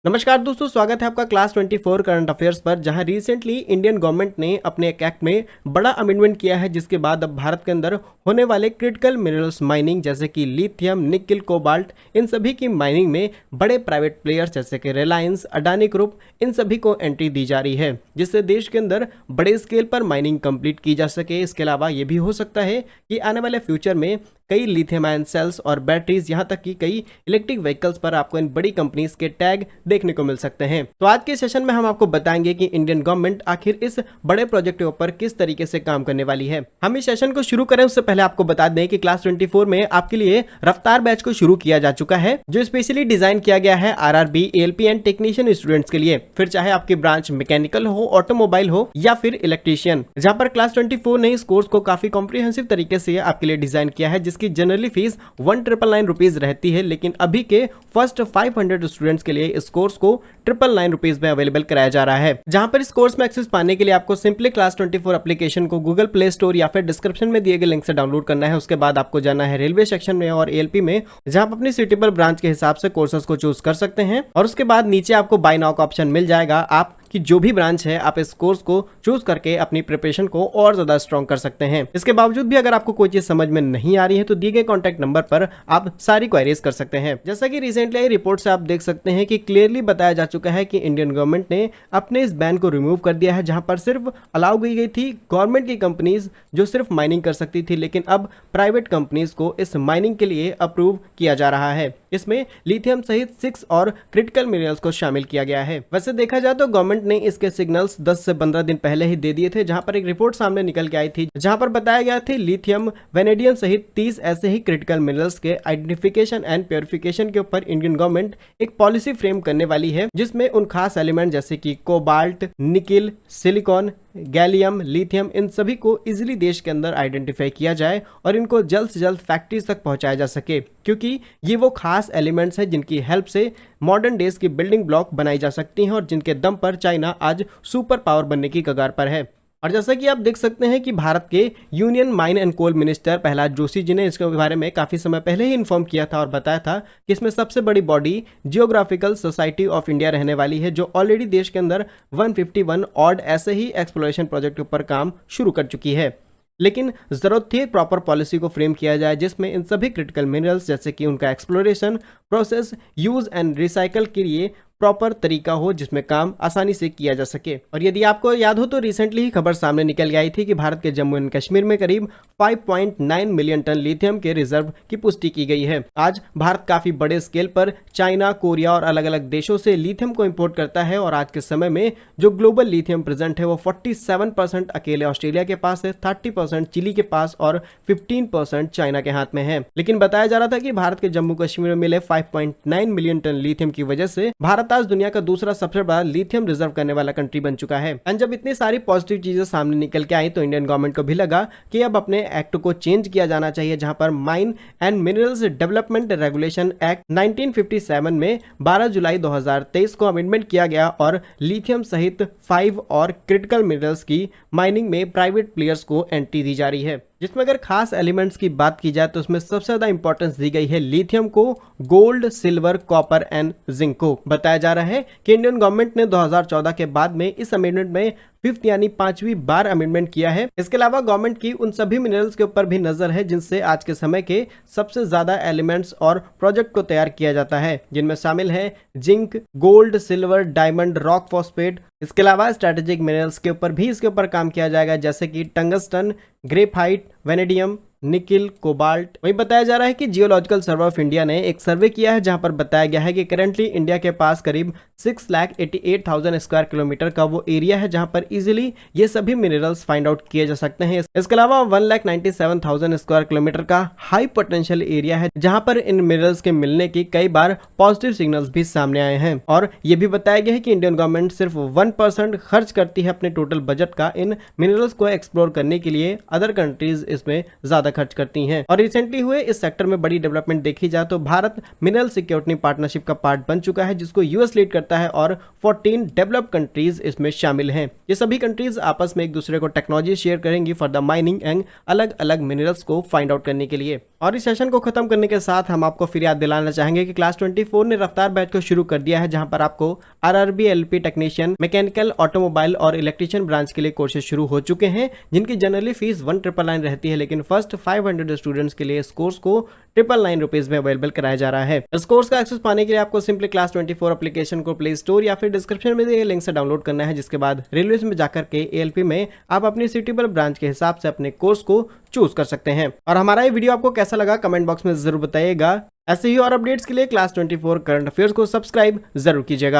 नमस्कार दोस्तों, स्वागत है आपका क्लास 24 करंट अफेयर्स पर, जहां रिसेंटली इंडियन गवर्नमेंट ने अपने एक एक्ट में बड़ा अमेंडमेंट किया है, जिसके बाद अब भारत के अंदर होने वाले क्रिटिकल मिनरल्स माइनिंग जैसे कि लिथियम, निकिल, कोबाल्ट, इन सभी की माइनिंग में बड़े प्राइवेट प्लेयर्स जैसे कि रिलायंस, अडानी ग्रुप, इन सभी को एंट्री दी जा रही है, जिससे देश के अंदर बड़े स्केल पर माइनिंग कंप्लीट की जा सके। इसके अलावा ये भी हो सकता है कि आने वाले फ्यूचर में कई लिथियम आयन सेल्स और बैटरीज, यहाँ तक कि कई इलेक्ट्रिक व्हीकल्स पर आपको इन बड़ी कंपनीज के टैग देखने को मिल सकते हैं। तो आज के सेशन में हम आपको बताएंगे कि इंडियन गवर्नमेंट आखिर इस बड़े प्रोजेक्ट के ऊपर किस तरीके से काम करने वाली है। हम इस सेशन को शुरू करें उससे पहले आपको बता दें कि क्लास 24 में आपके लिए रफ्तार बैच को शुरू किया जा चुका है, जो स्पेशली डिजाइन किया गया है RRB, ALP and technician students के लिए। फिर चाहे आपकी ब्रांच मैकेनिकल हो, ऑटोमोबाइल हो या फिर इलेक्ट्रीशियन, जहां पर क्लास 24 ने इस कोर्स को काफी कॉम्प्रिहेंसिव तरीके से आपके लिए डिजाइन किया है, जिसकी जनरली फीस 1999 रुपीज रहती है, लेकिन अभी के फर्स्ट 500 स्टूडेंट्स के लिए इस कोर्स को 999 रुपीज में अवेलेबल कराया जा रहा है। जहां पर इस कोर्स में एक्सेस पाने के लिए आपको सिंपली क्लास 24 एप्लीकेशन को गूगल प्ले स्टोर या फिर डिस्क्रिप्शन में दिए गए लिंक से डाउनलोड करना है। उसके बाद आपको जाना है रेलवे सेक्शन में और एएलपी में, जहां आप अपनी सुटेबल ब्रांच के हिसाब से कोर्सेज को चूज कर सकते हैं। और उसके बाद नीचे आपको बाय नाउ का ऑप्शन मिल जाएगा। आप कि जो भी ब्रांच है आप इस कोर्स को चूज करके अपनी प्रिपरेशन को और ज्यादा स्ट्रॉन्ग कर सकते हैं। इसके बावजूद भी अगर आपको कोई चीज समझ में नहीं आ रही है तो दिए गए कॉन्टैक्ट नंबर पर आप सारी क्वेरीज कर सकते हैं। जैसा कि रिसेंटली आई रिपोर्ट से आप देख सकते हैं कि क्लियरली बताया जा चुका है कि इंडियन गवर्नमेंट ने अपने इस बैन को रिमूव कर दिया है, जहां पर सिर्फ अलाउ की गई थी गवर्नमेंट की कंपनीज जो सिर्फ माइनिंग कर सकती थी, लेकिन अब प्राइवेट कंपनीज को इस माइनिंग के लिए अप्रूव किया जा रहा है। इसमें लिथियम सहित 6 और क्रिटिकल मिनरल्स को शामिल किया गया है। वैसे देखा जाए तो गवर्नमेंट ने इसके सिग्नल्स 10 से 15 दिन पहले ही दे दिए थे, जहां पर एक रिपोर्ट सामने निकल के आई थी, जहां पर बताया गया था लिथियम, वेनेडियम सहित 30 ऐसे ही क्रिटिकल मिनरल्स के आइडेंटिफिकेशन एंड प्योरिफिकेशन के ऊपर इंडियन गवर्नमेंट एक पॉलिसी फ्रेम करने वाली है, जिसमें उन खास एलिमेंट जैसे कि cobalt, nickel, silicon, gallium, lithium, इन सभी को इजीली देश के अंदर आइडेंटिफाई किया जाए और इनको जल्द से जल्द फैक्ट्रीज तक पहुंचाया जा सके, क्योंकि ये वो खास एलिमेंट्स हैं जिनकी हेल्प से मॉडर्न डेज की बिल्डिंग ब्लॉक बनाई जा सकती हैं और जिनके दम पर चाइना आज सुपर पावर बनने की कगार पर है। और जैसा कि आप देख सकते हैं कि भारत के union mine and coal minister Prahlad Joshi ji ने इसके बारे में काफी समय पहले ही इन्फॉर्म किया था और बताया था कि इसमें सबसे बड़ी body geographical society of India रहने वाली है, जो ऑलरेडी देश के अंदर 151 ऑड ऐसे ही एक्सप्लोरेशन प्रोजेक्ट के ऊपर काम शुरू कर चुकी है। लेकिन जरूरत थी एक प्रॉपर पॉलिसी को फ्रेम किया जाए, जिसमें इन सभी क्रिटिकल मिनरल्स जैसे कि उनका exploration, process, use and recycle के लिए प्रॉपर तरीका हो, जिसमें काम आसानी से किया जा सके। और यदि आपको याद हो तो रिसेंटली ही खबर सामने निकल आई थी कि भारत के जम्मू एंड कश्मीर में करीब 5.9 मिलियन टन लिथियम के रिजर्व की पुष्टि की गई है। आज भारत काफी बड़े स्केल पर चाइना, कोरिया और अलग अलग देशों से लिथियम को इंपोर्ट करता है और आज के समय में जो ग्लोबल लिथियम प्रेजेंट है वो 47% अकेले ऑस्ट्रेलिया के पास है, 30% चिली के पास और 15% चाइना के हाथ में है। लेकिन बताया जा रहा था कि भारत के जम्मू कश्मीर में मिले 5.9 मिलियन टन लिथियम की वजह से भारत आज दुनिया का दूसरा सबसे बड़ा लिथियम रिजर्व करने वाला कंट्री बन चुका है। एंड जब इतनी सारी पॉजिटिव चीजें सामने निकल के आई तो इंडियन गवर्नमेंट को भी लगा कि अब अपने एक्ट को चेंज किया जाना चाहिए, जहां पर mine and minerals development regulation act 1957 में 12 जुलाई 2023 को अमेंडमेंट किया गया और लिथियम सहित 5 और क्रिटिकल मिनरल्स की माइनिंग में प्राइवेट प्लेयर्स को एंट्री दी जा रही है, जिसमें अगर खास एलिमेंट्स की बात की जाए तो उसमें सबसे ज्यादा इंपॉर्टेंस दी गई है लिथियम को, gold, silver, copper and zinc को। बताया जा रहा है कि इंडियन गवर्नमेंट ने 2014 के बाद में इस अमेंडमेंट में 5th यानी 5वीं बार अमेंडमेंट किया है। इसके अलावा गवर्नमेंट की उन सभी मिनरल्स के ऊपर भी नजर है जिनसे आज के समय के सबसे ज्यादा एलिमेंट्स और प्रोजेक्ट को तैयार किया जाता है, जिनमें शामिल है zinc, gold, silver, diamond, rock phosphate. इसके अलावा स्ट्रेटेजिक मिनरल्स के ऊपर भी इसके ऊपर काम किया जाएगा, जैसे कि tungsten, graphite, vanadium, nickel, cobalt. वही बताया जा रहा है कि जियोलॉजिकल सर्वे ऑफ इंडिया ने एक सर्वे किया है, जहां पर बताया गया है कि करंटली इंडिया के पास करीब 6,88,000 स्क्वायर किलोमीटर का वो एरिया है, जहां पर इजीली ये सभी मिनरल्स फाइंड आउट किए जा सकते हैं। इसके अलावा 1,97,000 स्क्वायर किलोमीटर का हाई पोटेंशियल एरिया है, जहां पर इन मिनरल्स के मिलने की कई बार पॉजिटिव सिग्नल्स भी सामने आए हैं। और ये भी बताया गया है कि इंडियन गवर्नमेंट सिर्फ 1% खर्च करती है अपने टोटल बजट का इन मिनरल्स को एक्सप्लोर करने के लिए, अदर कंट्रीज इसमें ज्यादा खर्च करती हैं। और रिसेंटली हुए इस सेक्टर में बड़ी डेवलपमेंट देखी जाए तो भारत मिनरल सिक्योरिटी पार्टनरशिप का पार्ट बन चुका है, जिसको यूएस लीड करता है और 14 डेवलप्ड कंट्रीज इसमें शामिल हैं। ये सभी कंट्रीज आपस में एक दूसरे को टेक्नोलॉजी शेयर करेंगी फॉर द माइनिंग एंड अलग अलग मिनरल्स को फाइंड आउट करने के लिए। और इस सेशन को खत्म करने के साथ हम आपको फिर याद दिलाना चाहेंगे कि क्लास 24 ने रफ्तार बैच को शुरू कर दिया है, जहां पर आपको RRB, LP technician, mechanical, automobile और इलेक्ट्रिशियन ब्रांच के लिए कोर्सेज शुरू हो चुके हैं, जिनकी जनरली फीस 1999 रहती है, लेकिन फर्स्ट 500 स्टूडेंट्स के लिए इस कोर्स को 999 रुपीज में अवेलेबल कराया जा रहा है। इस कोर्स का एक्सेस पाने के लिए आपको सिंपली क्लास 24 एप्लीकेशन को प्ले स्टोर या फिर डिस्क्रिप्शन में दिए लिंक से डाउनलोड करना है, जिसके बाद रेलवेज में जाकर के एएलपी में आप अपनी सूटेबल ब्रांच के हिसाब से अपने कोर्स को चूज कर सकते हैं। और हमारा ये वीडियो आपको कैसा लगा कमेंट बॉक्स में जरूर बताइएगा। ऐसे ही और अपडेट्स के लिए क्लास 24 करंट अफेयर्स को सब्सक्राइब जरूर कीजिएगा।